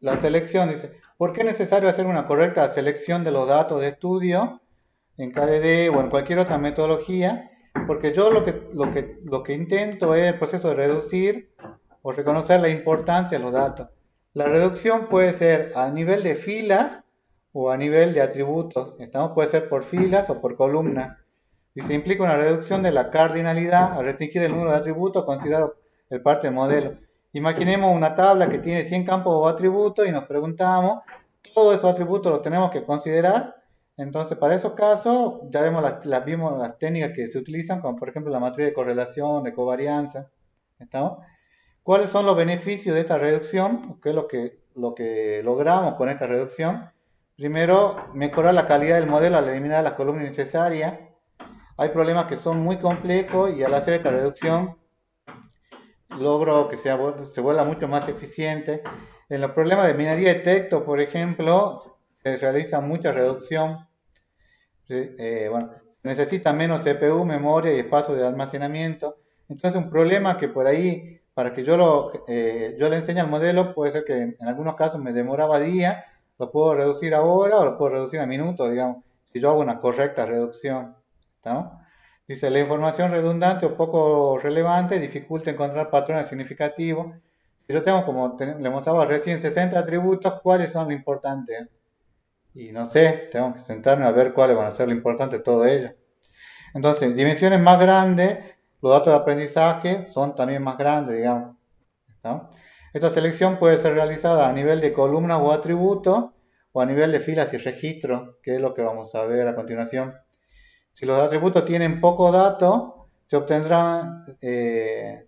la selección, dice, ¿por qué es necesario hacer una correcta selección de los datos de estudio en KDD o en cualquier otra metodología? Porque yo lo que intento es el proceso de reducir o reconocer la importancia de los datos. La reducción puede ser a nivel de filas o a nivel de atributos. Estamos, puede ser por filas o por columnas. Y te implica una reducción de la cardinalidad al restringir el número de atributos considerado el parte del modelo. Imaginemos una tabla que tiene 100 campos o atributos y nos preguntamos, ¿todos esos atributos los tenemos que considerar? Entonces, para esos casos, ya vimos las técnicas que se utilizan, como por ejemplo la matriz de correlación, de covarianza. ¿Estamos? ¿Cuáles son los beneficios de esta reducción? ¿Qué es lo que logramos con esta reducción? Primero, mejorar la calidad del modelo al eliminar las columnas innecesarias. Hay problemas que son muy complejos y al hacer esta reducción logro que se vuelva mucho más eficiente. En los problemas de minería de texto, por ejemplo, se realiza mucha reducción. Bueno, se necesita menos CPU, memoria y espacio de almacenamiento. Entonces, un problema que por ahí, para que yo le enseñe al modelo, puede ser que en algunos casos me demoraba días, lo puedo reducir a horas o lo puedo reducir a minutos, digamos, si yo hago una correcta reducción. ¿No? Dice, la información redundante o poco relevante dificulta encontrar patrones significativos. Si yo tengo, como le mostraba recién, 60 atributos, ¿cuáles son los importantes? Y no sé, tengo que sentarme a ver cuáles van a ser lo importante de todo ello. Entonces, dimensiones más grandes, los datos de aprendizaje son también más grandes, digamos. ¿No? Esta selección puede ser realizada a nivel de columnas o atributos o a nivel de filas y registros, que es lo que vamos a ver a continuación. Si los atributos tienen poco dato, se obtendrán, tienen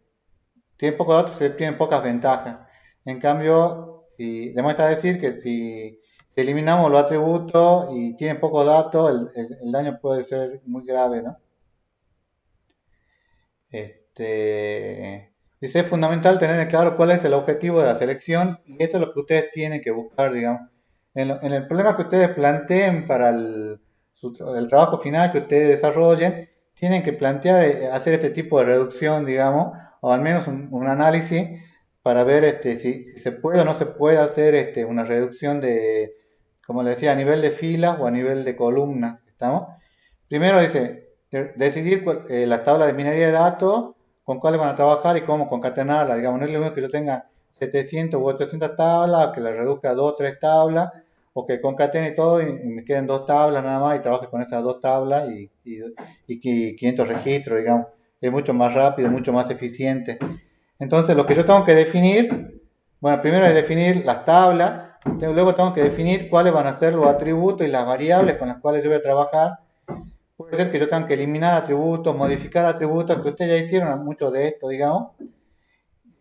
poco dato, se obtienen pocas ventajas. En cambio, si demuestra decir que si eliminamos los atributos y tienen poco dato, el daño puede ser muy grave, ¿no? Dice, es fundamental tener claro cuál es el objetivo de la selección y esto es lo que ustedes tienen que buscar, digamos. En el problema que ustedes planteen para el trabajo final que ustedes desarrollen, tienen que plantear hacer este tipo de reducción, digamos, o al menos un análisis para ver si se puede o no se puede hacer una reducción de, como le decía, a nivel de filas o a nivel de columnas, ¿estamos? Primero dice, decidir la tabla de minería de datos, con cuáles van a trabajar y cómo concatenarla. Digamos, no es lo mismo que yo tenga 700 u 800 tablas, que le reduzca a 2 o 3 tablas, o que concatene todo y me queden 2 tablas nada más y trabaje con esas 2 tablas y 500 registros, digamos. Es mucho más rápido, mucho más eficiente. Entonces, lo que yo tengo que definir, bueno, primero es definir las tablas, luego tengo que definir cuáles van a ser los atributos y las variables con las cuales yo voy a trabajar. Puede ser que yo tenga que eliminar atributos, modificar atributos, que ustedes ya hicieron mucho de esto, digamos.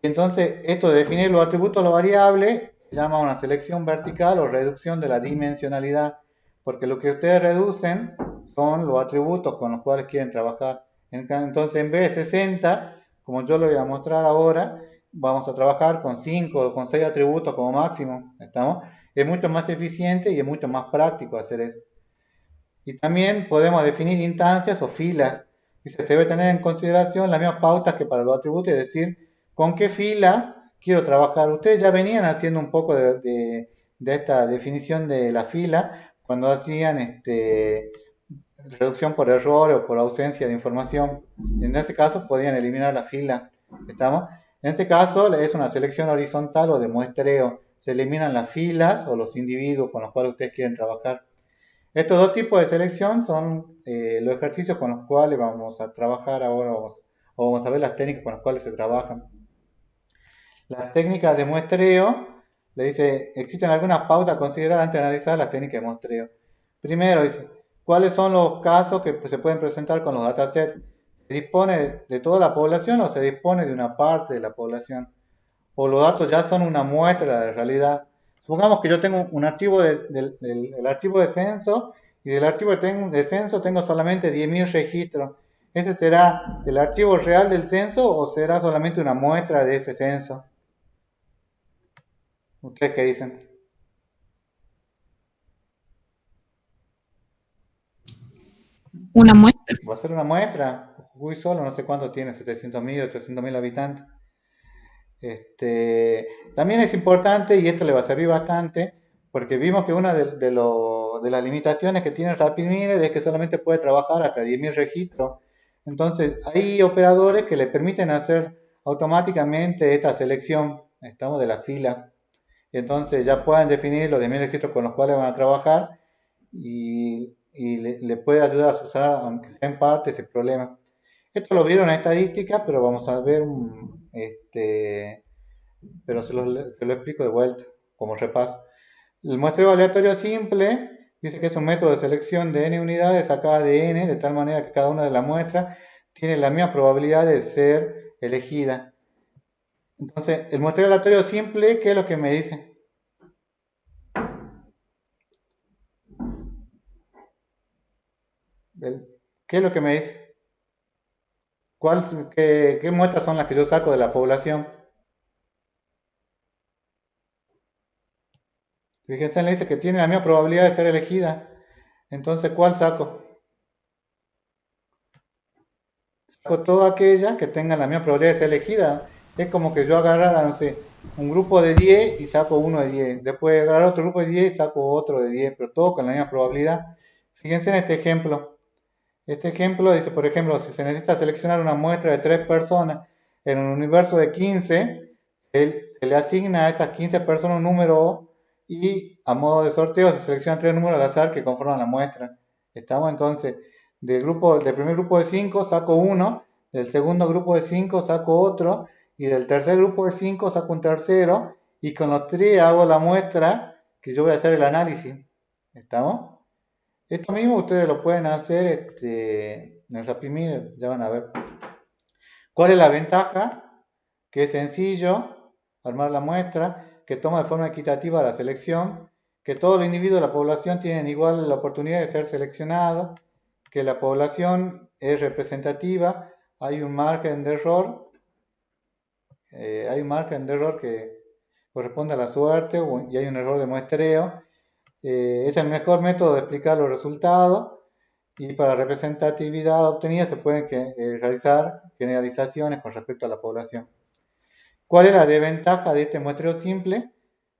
Entonces, esto de definir los atributos, los variables, se llama una selección vertical o reducción de la dimensionalidad, porque lo que ustedes reducen son los atributos con los cuales quieren trabajar. Entonces, en vez de 60, como yo lo voy a mostrar ahora, vamos a trabajar con 5 o con 6 atributos como máximo. ¿Estamos? Es mucho más eficiente y es mucho más práctico hacer eso. Y también podemos definir instancias o filas. Dice, se debe tener en consideración las mismas pautas que para los atributos, es decir, con qué fila quiero trabajar. Ustedes ya venían haciendo un poco de esta definición de la fila cuando hacían reducción por error o por ausencia de información. En ese caso podrían eliminar la fila. ¿Estamos? En este caso es una selección horizontal o de muestreo. Se eliminan las filas o los individuos con los cuales ustedes quieren trabajar. Estos dos tipos de selección son los ejercicios con los cuales vamos a trabajar ahora, o vamos a ver las técnicas con las cuales se trabajan. Las técnicas de muestreo, le dice, existen algunas pautas consideradas antes de analizar las técnicas de muestreo. Primero, dice, ¿cuáles son los casos que se pueden presentar con los datasets? ¿Se dispone de toda la población o se dispone de una parte de la población? ¿O los datos ya son una muestra de realidad? Supongamos que yo tengo un archivo del archivo de censo y del archivo de censo tengo solamente 10.000 registros. ¿Ese será el archivo real del censo o será solamente una muestra de ese censo? ¿Ustedes qué dicen? Una muestra. Va a ser una muestra. Jujuy solo no sé cuánto tiene, 700.000 o 800.000 habitantes. También es importante, y esto le va a servir bastante, porque vimos que una de las limitaciones que tiene RapidMiner es que solamente puede trabajar hasta 10.000 registros. Entonces, hay operadores que le permiten hacer automáticamente esta selección, estamos de la fila. Entonces ya puedan definir los 10.000 registros con los cuales van a trabajar y le puede ayudar a solucionar, aunque sea en parte, ese problema. Esto lo vieron en estadística, pero vamos a ver, pero se lo explico de vuelta, como repaso. El muestreo aleatorio simple dice que es un método de selección de n unidades sacadas de n, de tal manera que cada una de las muestras tiene la misma probabilidad de ser elegida. Entonces, el muestreo aleatorio simple, ¿qué es lo que me dice? ¿Qué es lo que me dice? ¿Qué muestras son las que yo saco de la población? Fíjense, le dice que tiene la misma probabilidad de ser elegida. Entonces, ¿cuál saco? Saco toda aquella que tenga la misma probabilidad de ser elegida. Es como que yo agarrara, no sé, un grupo de 10 y saco uno de 10. Después agarrar otro grupo de 10 y saco otro de 10, pero todo con la misma probabilidad. Fíjense en este ejemplo. Este ejemplo dice, por ejemplo, si se necesita seleccionar una muestra de 3 personas en un universo de 15, se le asigna a esas 15 personas un número y a modo de sorteo se seleccionan 3 números al azar que conforman la muestra. Estamos entonces, del primer grupo de 5 saco uno, del segundo grupo de 5 saco otro y del tercer grupo de 5 saco un tercero y con los 3 hago la muestra que yo voy a hacer el análisis. ¿Estamos? Esto mismo ustedes lo pueden hacer en el RapidMiner, ya van a ver. ¿Cuál es la ventaja? Que es sencillo armar la muestra, que toma de forma equitativa la selección, que todos los individuos de la población tienen igual la oportunidad de ser seleccionados, que la población es representativa, hay un margen de error, que corresponde a la suerte y hay un error de muestreo. Es el mejor método de explicar los resultados y para representatividad obtenida se pueden realizar generalizaciones con respecto a la población. ¿Cuál es la desventaja de este muestreo simple?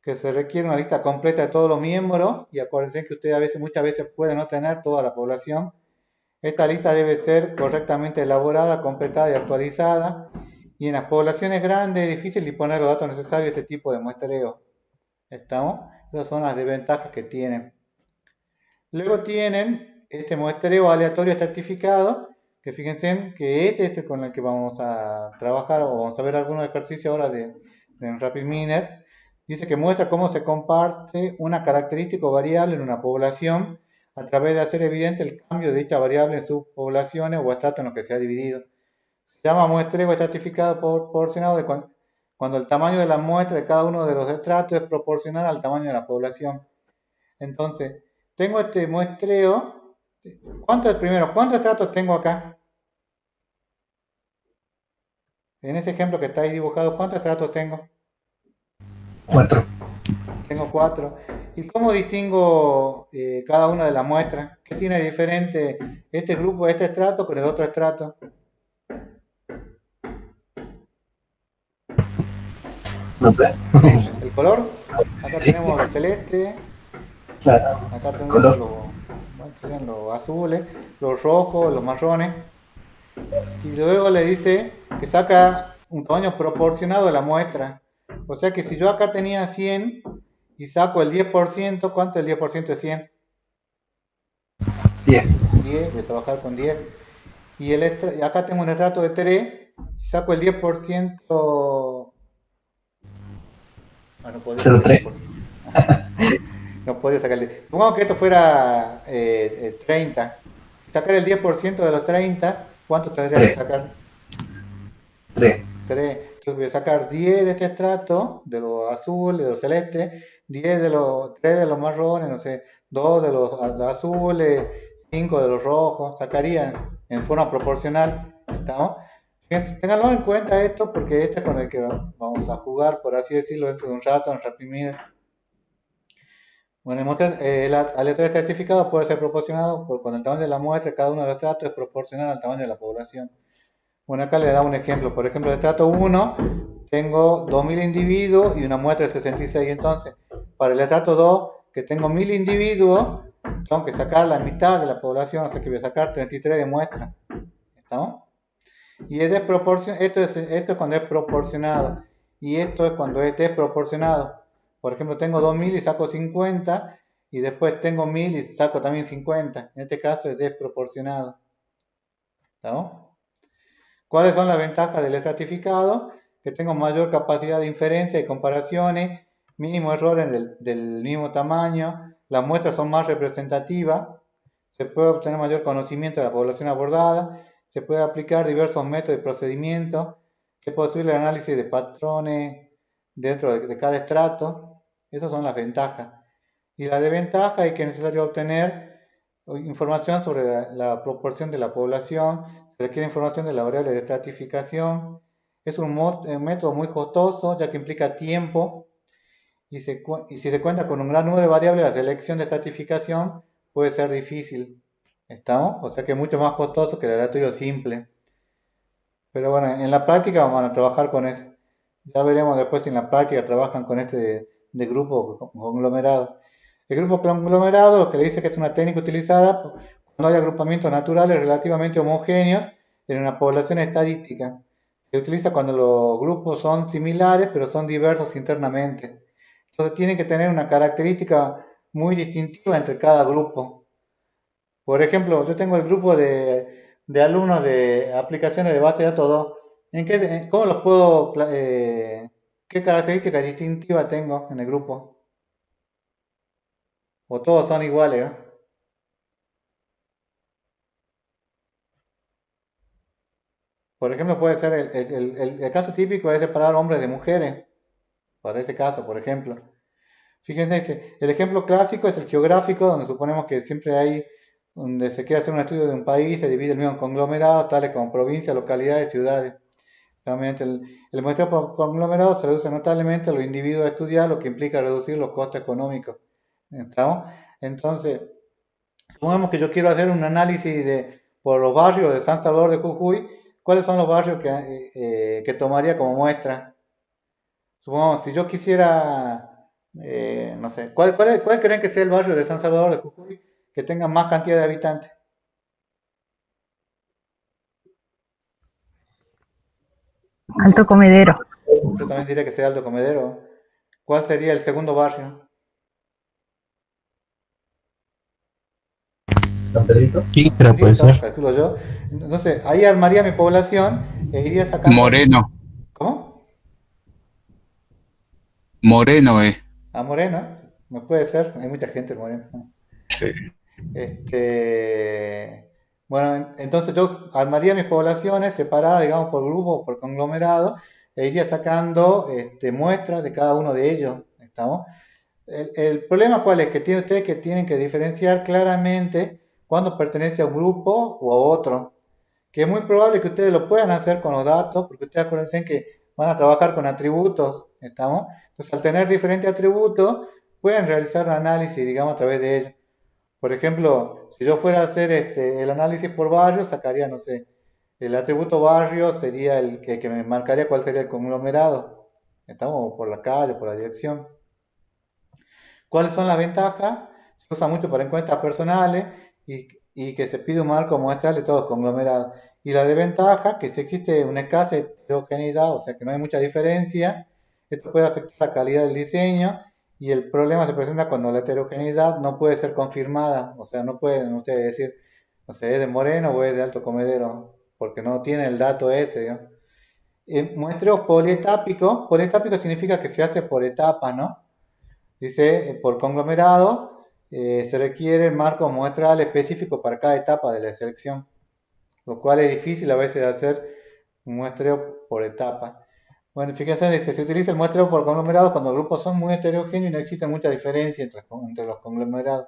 Que se requiere una lista completa de todos los miembros y acuérdense que ustedes muchas veces pueden no tener toda la población. Esta lista debe ser correctamente elaborada, completada y actualizada y en las poblaciones grandes es difícil disponer los datos necesarios de este tipo de muestreo. ¿Estamos? Esas son las desventajas que tienen. Luego tienen este muestreo aleatorio estratificado, que fíjense que este es el con el que vamos a trabajar o vamos a ver algunos ejercicios ahora de RapidMiner. Dice que muestra cómo se comparte una característica o variable en una población a través de hacer evidente el cambio de dicha variable en subpoblaciones o estratos en los que se ha dividido. Se llama muestreo estratificado proporcionado cuando el tamaño de la muestra de cada uno de los estratos es proporcional al tamaño de la población. Entonces, tengo este muestreo. ¿Cuántos estratos tengo acá? En ese ejemplo que está ahí dibujado, ¿cuántos estratos tengo? 4. Tengo 4. ¿Y cómo distingo cada una de las muestras? ¿Qué tiene diferente este grupo, este estrato con el otro estrato? No sé. ¿El color? Acá tenemos el celeste. Claro. Acá tenemos Color. los azules, los rojos, los marrones. Y luego le dice que saca un tamaño proporcionado de la muestra. O sea que si yo acá tenía 100 y saco el 10%, ¿cuánto es el 10% de 100? 10. 10, voy a trabajar con 10. Y acá tengo un estrato de 3, si saco el 10%... Ah, no podría 0,3. No podría sacarle. Supongamos que esto fuera 30. Sacar el 10% de los 30, ¿cuánto tendría que sacar? 3. 3. Entonces voy a sacar 10 de este estrato, de los azules, de los celestes, 3 de los marrones, no sé, 2 de los azules, 5 de los rojos, sacaría en forma proporcional. ¿Estamos? Fíjense, ténganlo en cuenta esto porque este es con el que vamos a jugar, por así decirlo, dentro de un rato en RapidMiner. Bueno, el aleatorio estratificado puede ser proporcionado cuando el tamaño de la muestra de cada uno de los estratos es proporcional al tamaño de la población. Bueno, acá le da un ejemplo. Por ejemplo, el estrato 1 tengo 2000 individuos y una muestra de 66. Entonces, para el estrato 2, que tengo 1000 individuos, tengo que sacar la mitad de la población, o sea que voy a sacar 33 de muestra. ¿Estamos? Y es esto es cuando es proporcionado. Y esto es cuando es desproporcionado. Por ejemplo, tengo 2000 y saco 50, y después tengo 1000 y saco también 50. En este caso es desproporcionado. ¿Estamos? ¿Cuáles son las ventajas del estratificado? Que tengo mayor capacidad de inferencia y comparaciones, mínimo errores del mismo tamaño, las muestras son más representativas, se puede obtener mayor conocimiento de la población abordada, se puede aplicar diversos métodos y procedimientos, es posible el análisis de patrones dentro de cada estrato. Esas son las ventajas. Y la desventaja es que es necesario obtener información sobre la proporción de la población, se requiere información de la variable de estratificación, es un método muy costoso ya que implica tiempo y si se cuenta con un gran número de variables, la selección de estratificación puede ser difícil. ¿Estamos? O sea que es mucho más costoso que el aleatorio simple. Pero bueno, en la práctica vamos a trabajar con eso. Ya veremos después si en la práctica trabajan con este de grupo conglomerado. El grupo conglomerado lo que le dice que es una técnica utilizada cuando hay agrupamientos naturales relativamente homogéneos en una población estadística. Se utiliza cuando los grupos son similares pero son diversos internamente. Entonces tienen que tener una característica muy distintiva entre cada grupo. Por ejemplo, yo tengo el grupo de alumnos de aplicaciones de base de datos 2. ¿Cómo los puedo, qué características distintivas tengo en el grupo? O todos son iguales, ¿eh? Por ejemplo, puede ser el caso típico es separar hombres de mujeres, para ese caso, por ejemplo. Fíjense, el ejemplo clásico es el geográfico, donde suponemos que siempre hay, donde se quiere hacer un estudio de un país, se divide el mismo en conglomerados, tales como provincias, localidades, ciudades. Realmente el muestreo por conglomerado se reduce notablemente a los individuos a estudiar, lo que implica reducir los costos económicos. ¿Estamos? Entonces, supongamos que yo quiero hacer un análisis por los barrios de San Salvador de Jujuy, ¿cuáles son los barrios que tomaría como muestra? Supongamos, si yo quisiera, no sé, ¿cuál creen que sea el barrio de San Salvador de Jujuy que tenga más cantidad de habitantes? Alto Comedero. Yo también diría que sea Alto Comedero. ¿Cuál sería el segundo barrio? ¿San Pedrito? Sí, pero puede Listo, ser. calculo yo. Entonces, ahí armaría mi población e iría sacando. Moreno, ¿Cómo? Moreno es. A Moreno, no puede ser, hay mucha gente en Moreno. Sí. Bueno, entonces yo armaría mis poblaciones separadas, digamos, por grupo, por conglomerado, e iría sacando muestras de cada uno de ellos. ¿Estamos? El problema cuál es, que tiene ustedes que tienen que diferenciar claramente cuándo pertenece a un grupo o a otro, que es muy probable que ustedes lo puedan hacer con los datos, porque ustedes acuérdense que van a trabajar con atributos, ¿estamos? Entonces, al tener diferentes atributos, pueden realizar análisis, digamos, a través de ellos. Por ejemplo, si yo fuera a hacer el análisis por barrio, sacaría, no sé, el atributo barrio sería el que me marcaría cuál sería el conglomerado, ¿estamos? Por la calle, por la dirección. ¿Cuáles son las ventajas? Se usa mucho para encuestas personales y que se pide un marco muestral de todos los conglomerados. Y la desventaja, que si existe una escasa heterogeneidad, o sea que no hay mucha diferencia, esto puede afectar la calidad del diseño y el problema se presenta cuando la heterogeneidad no puede ser confirmada, o sea, no pueden ustedes decir, no sé, es de Moreno o es de Alto Comedero, porque no tiene el dato ese, ¿no? Muestreos polietápicos, polietápico significa que se hace por etapas, ¿no? Dice, por conglomerado se requiere marco muestral específico para cada etapa de la selección, lo cual es difícil a veces de hacer un muestreo por etapa. Bueno, fíjense, dice, se utiliza el muestreo por conglomerado cuando los grupos son muy heterogéneos y no existe mucha diferencia entre los conglomerados.